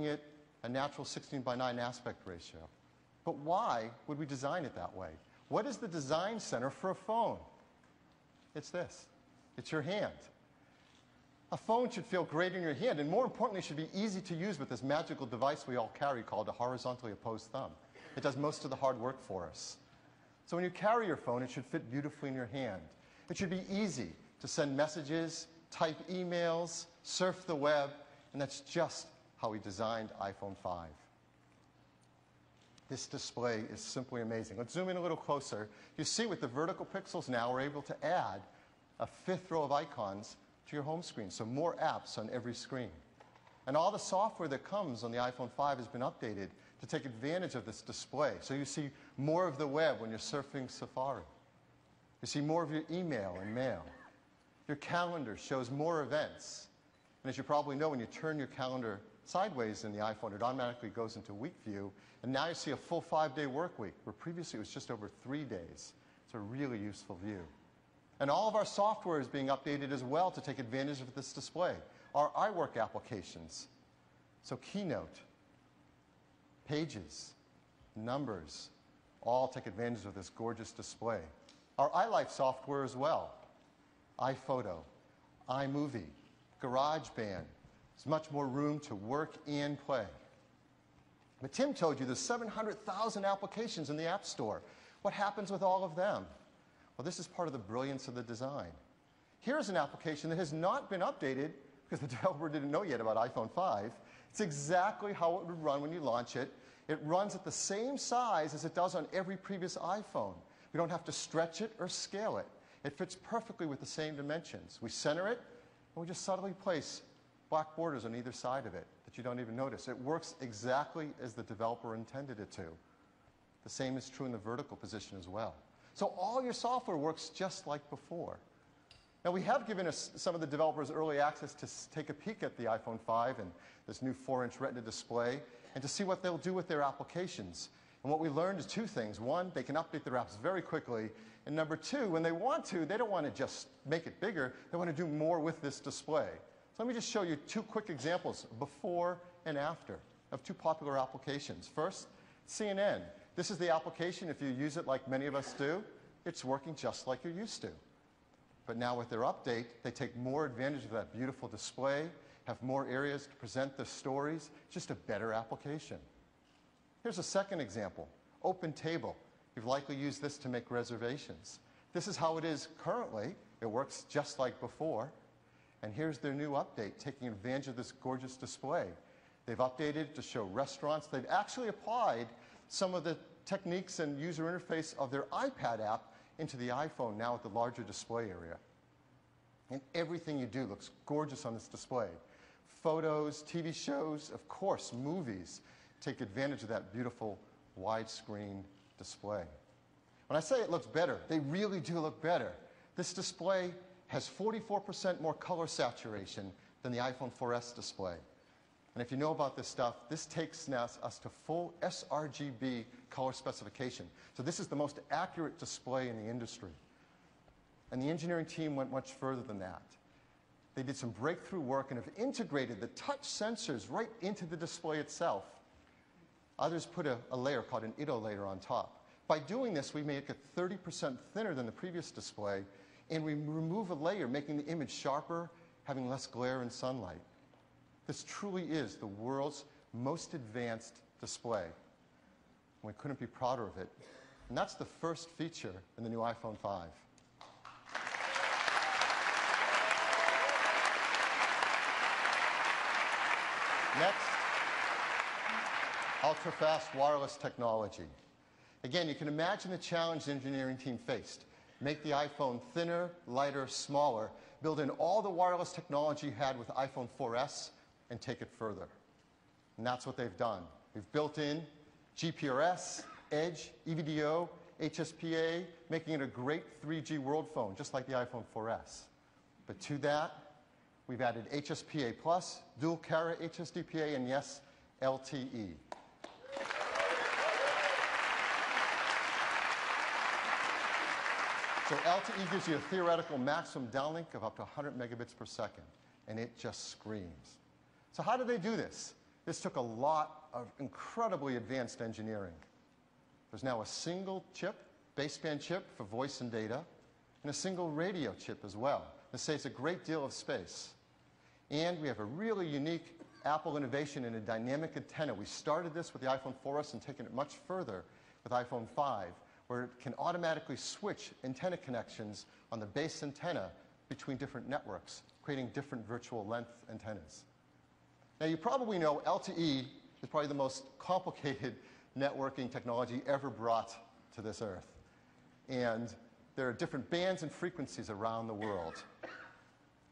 it a natural 16:9 aspect ratio. But why would we design it that way? What is the design center for a phone? It's this. It's your hand. A phone should feel great in your hand, and more importantly, should be easy to use with this magical device we all carry called a horizontally opposed thumb. It does most of the hard work for us. So when you carry your phone, it should fit beautifully in your hand. It should be easy to send messages, type emails, surf the web, and that's just how we designed iPhone 5. This display is simply amazing. Let's zoom in a little closer. You see with the vertical pixels now, we're able to add a fifth row of icons to your home screen, so more apps on every screen. And all the software that comes on the iPhone 5 has been updated to take advantage of this display. So you see more of the web when you're surfing Safari. You see more of your email and mail. Your calendar shows more events. And as you probably know, when you turn your calendar sideways in the iPhone, it automatically goes into week view. And now you see a full 5-day work week, where previously it was just over 3 days. It's a really useful view. And all of our software is being updated as well to take advantage of this display. Our iWork applications, so Keynote, Pages, Numbers, all take advantage of this gorgeous display. Our iLife software as well, iPhoto, iMovie, GarageBand. There's much more room to work and play. But Tim told you there's 700,000 applications in the App Store. What happens with all of them? Well, this is part of the brilliance of the design. Here's an application that has not been updated because the developer didn't know yet about iPhone 5. It's exactly how it would run when you launch it. It runs at the same size as it does on every previous iPhone. We don't have to stretch it or scale it. It fits perfectly with the same dimensions. We center it, and we just subtly place black borders on either side of it that you don't even notice. It works exactly as the developer intended it to. The same is true in the vertical position as well. So all your software works just like before. Now, we have given some of the developers early access to take a peek at the iPhone 5 and this new 4-inch Retina display and to see what they'll do with their applications. And what we learned is two things. One, they can update their apps very quickly. And number two, when they want to, they don't want to just make it bigger. They want to do more with this display. So let me just show you two quick examples, before and after, of two popular applications. First, CNN. This is the application. If you use it like many of us do, it's working just like you're used to. But now with their update, they take more advantage of that beautiful display, have more areas to present the stories, just a better application. Here's a second example, Open Table. You've likely used this to make reservations. This is how it is currently. It works just like before. And here's their new update, taking advantage of this gorgeous display. They've updated to show restaurants. They've actually applied some of the techniques and user interface of their iPad app into the iPhone now with the larger display area. And everything you do looks gorgeous on this display. Photos, TV shows, of course, movies take advantage of that beautiful widescreen display. When I say it looks better, they really do look better. This display has 44% more color saturation than the iPhone 4S display. And if you know about this stuff, this takes us to full sRGB color specification. So this is the most accurate display in the industry. And the engineering team went much further than that. They did some breakthrough work and have integrated the touch sensors right into the display itself. Others put a layer called an ITO layer on top. By doing this, we make it 30% thinner than the previous display, and we remove a layer, making the image sharper, having less glare and sunlight. This truly is the world's most advanced display. And we couldn't be prouder of it. And that's the first feature in the new iPhone 5. Next, ultra-fast wireless technology. Again, you can imagine the challenge the engineering team faced. Make the iPhone thinner, lighter, smaller, build in all the wireless technology you had with iPhone 4S, and take it further. And that's what they've done. We've built in GPRS, Edge, EVDO, HSPA, making it a great 3G world phone, just like the iPhone 4S. But to that, we've added HSPA+, dual carrier HSDPA, and yes, LTE. So LTE gives you a theoretical maximum downlink of up to 100 megabits per second, and it just screams. So how do they do this? This took a lot of incredibly advanced engineering. There's now a single chip, baseband chip for voice and data, and a single radio chip as well. This saves a great deal of space. And we have a really unique Apple innovation in a dynamic antenna. We started this with the iPhone 4S and taken it much further with iPhone 5, where it can automatically switch antenna connections on the base antenna between different networks, creating different virtual length antennas. Now, you probably know LTE is probably the most complicated networking technology ever brought to this earth. And there are different bands and frequencies around the world.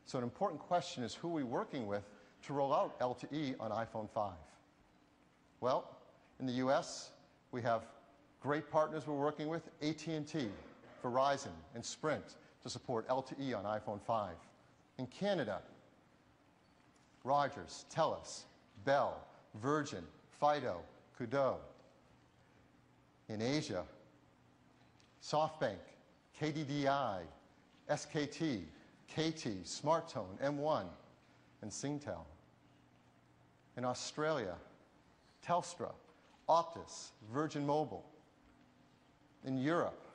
So an important question is, who are we working with to roll out LTE on iPhone 5? Well, in the US, we have great partners we're working with, AT&T, Verizon, and Sprint, to support LTE on iPhone 5. In Canada, Rogers, TELUS, Bell, Virgin, Fido, Koodo. In Asia, SoftBank, KDDI, SKT, KT, SmartTone, M1, and Singtel. In Australia, Telstra, Optus, Virgin Mobile. In Europe,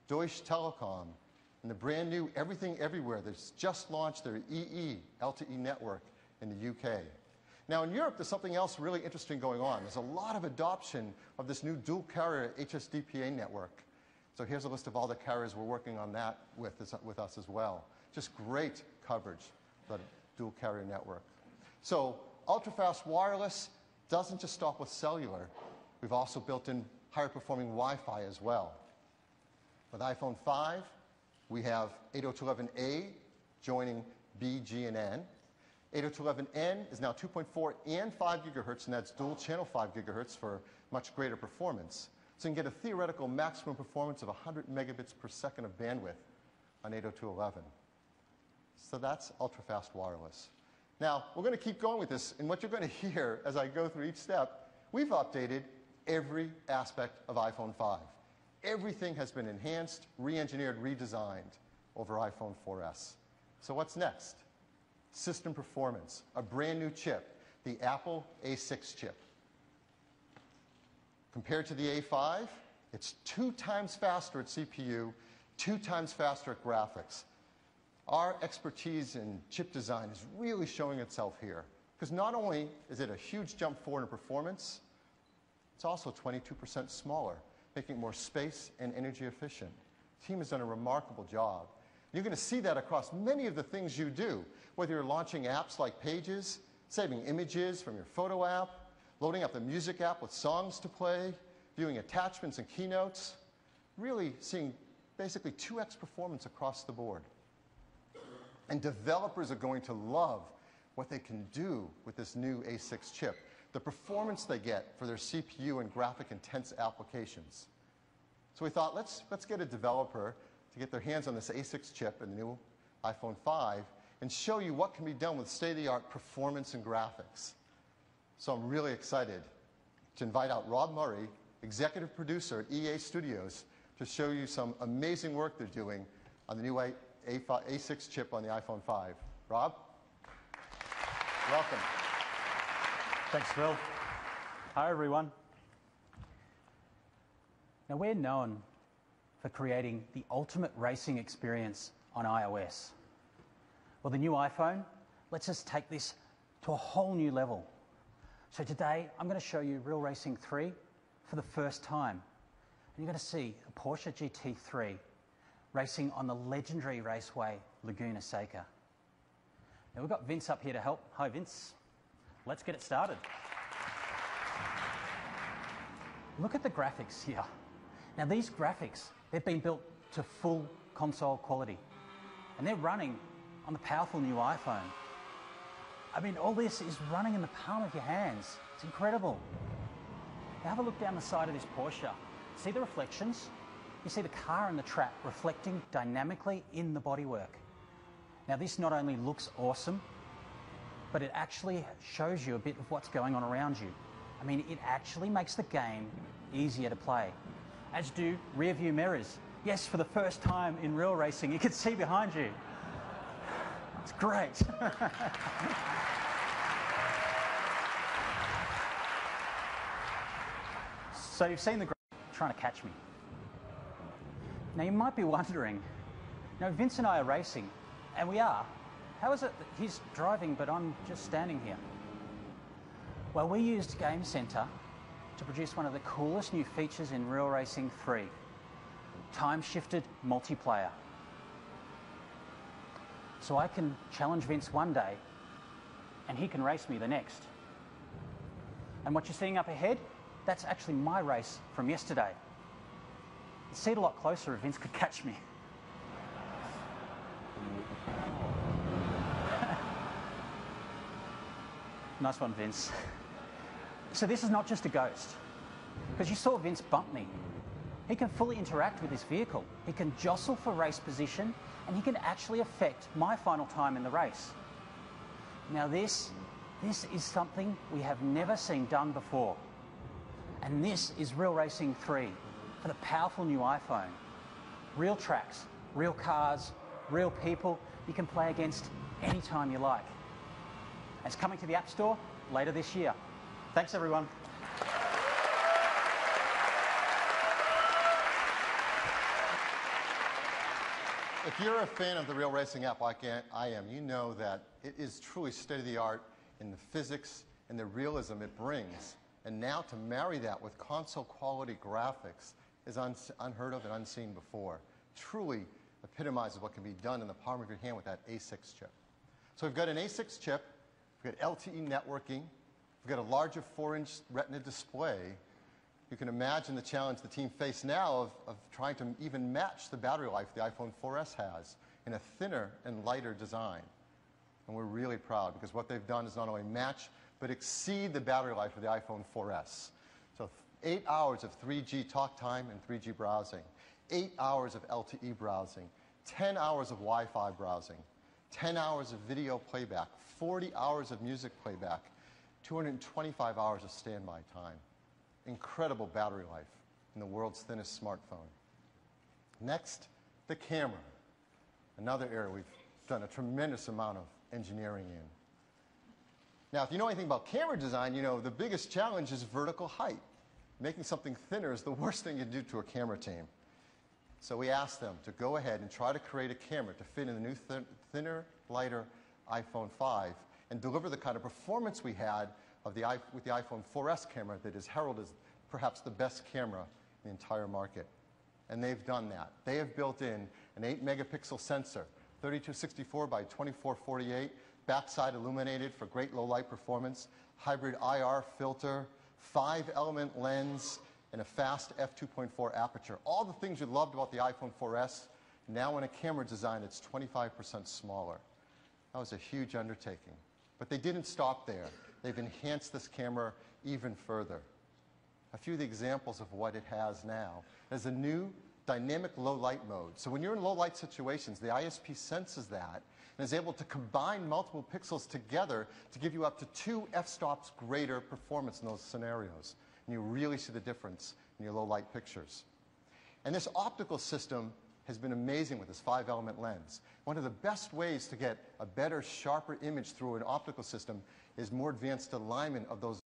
Deutsche Telekom, and the brand new Everything Everywhere that's just launched their EE LTE network in the UK. Now, in Europe, there's something else really interesting going on. There's a lot of adoption of this new dual carrier HSDPA network. So here's a list of all the carriers we're working on that with us as well. Just great coverage, the dual carrier network. So ultra-fast wireless doesn't just stop with cellular. We've also built in higher performing Wi-Fi as well. With iPhone 5, we have 802.11a joining B, G, and N. 802.11n is now 2.4 and 5 gigahertz, and that's dual channel 5 gigahertz for much greater performance. So you can get a theoretical maximum performance of 100 megabits per second of bandwidth on 802.11. So that's ultra-fast wireless. Now, we're going to keep going with this, and what you're going to hear as I go through each step, we've updated every aspect of iPhone 5. Everything has been enhanced, re-engineered, redesigned over iPhone 4S. So what's next? System performance, a brand new chip, the Apple A6 chip. Compared to the A5, it's 2 times faster at CPU, 2 times faster at graphics. Our expertise in chip design is really showing itself here, because not only is it a huge jump forward in performance, it's also 22% smaller, making it more space and energy efficient. The team has done a remarkable job. You're going to see that across many of the things you do, whether you're launching apps like Pages, saving images from your photo app, loading up the music app with songs to play, viewing attachments and keynotes, really seeing basically 2x performance across the board. And developers are going to love what they can do with this new A6 chip, the performance they get for their CPU and graphic-intense applications. So we thought, let's get a developer to get their hands on this A6 chip in the new iPhone 5 and show you what can be done with state-of-the-art performance and graphics. So I'm really excited to invite out Rob Murray, executive producer at EA Studios, to show you some amazing work they're doing on the new A6 chip on the iPhone 5. Rob? Welcome. Thanks, Phil. Hi, everyone. Now, we're known for creating the ultimate racing experience on iOS. Well, the new iPhone lets us take this to a whole new level. So today, I'm going to show you Real Racing 3 for the first time. And you're going to see a Porsche GT3 racing on the legendary raceway Laguna Seca. Now, we've got Vince up here to help. Hi, Vince. Let's get it started. Look at the graphics here. Now, these graphics, they've been built to full console quality, and they're running on the powerful new iPhone. I mean, all this is running in the palm of your hands. It's incredible. Now, have a look down the side of this Porsche. See the reflections? You see the car and the track reflecting dynamically in the bodywork. Now, this not only looks awesome, but it actually shows you a bit of what's going on around you. I mean, it actually makes the game easier to play, as do rear view mirrors. Yes, for the first time in real racing, you can see behind you. It's great. So you've seen the graphic trying to catch me. Now you might be wondering, Vince and I are racing, and we are. How is it that he's driving but I'm just standing here? Well, we used Game Center to produce one of the coolest new features in Real Racing 3, time-shifted multiplayer. So I can challenge Vince one day, and he can race me the next. And what you're seeing up ahead, that's actually my race from yesterday. You'd see it a lot closer if Vince could catch me. Nice one, Vince. So this is not just a ghost, because you saw Vince bump me. He can fully interact with this vehicle. He can jostle for race position, and he can actually affect my final time in the race. Now this is something we have never seen done before. And this is Real Racing 3 for the powerful new iPhone. Real tracks, real cars, real people you can play against anytime you like. It's coming to the App Store later this year. Thanks, everyone. If you're a fan of the Real Racing app like I am, you know that it is truly state-of-the-art in the physics and the realism it brings. And now to marry that with console-quality graphics is unheard of and unseen before. Truly epitomizes what can be done in the palm of your hand with that A6 chip. So we've got an A6 chip, we've got LTE networking, we've got a larger 4-inch Retina display. You can imagine the challenge the team faced now of trying to even match the battery life the iPhone 4S has in a thinner and lighter design. And we're really proud because what they've done is not only match, but exceed the battery life of the iPhone 4S. So 8 hours of 3G talk time and 3G browsing, 8 hours of LTE browsing, 10 hours of Wi-Fi browsing, 10 hours of video playback, 40 hours of music playback, 225 hours of standby time. Incredible battery life in the world's thinnest smartphone. Next, the camera. Another area we've done a tremendous amount of engineering in. Now, if you know anything about camera design, you know the biggest challenge is vertical height. Making something thinner is the worst thing you can do to a camera team. So we asked them to go ahead and try to create a camera to fit in the new thinner, lighter iPhone 5 and deliver the kind of performance we had with the iPhone 4S camera that is heralded as perhaps the best camera in the entire market. And they've done that. They have built in an 8-megapixel sensor, 3264 by 2448, backside illuminated for great low light performance, hybrid IR filter, 5-element lens, and a fast f2.4 aperture. All the things you loved about the iPhone 4S, now in a camera design it's 25% smaller. That was a huge undertaking. But they didn't stop there. They've enhanced this camera even further. A few of the examples of what it has now is a new dynamic low light mode. So when you're in low light situations, the ISP senses that and is able to combine multiple pixels together to give you up to 2 f-stops greater performance in those scenarios. And you really see the difference in your low light pictures. And this optical system has been amazing with this 5-element lens. One of the best ways to get a better, sharper image through an optical system is more advanced alignment of those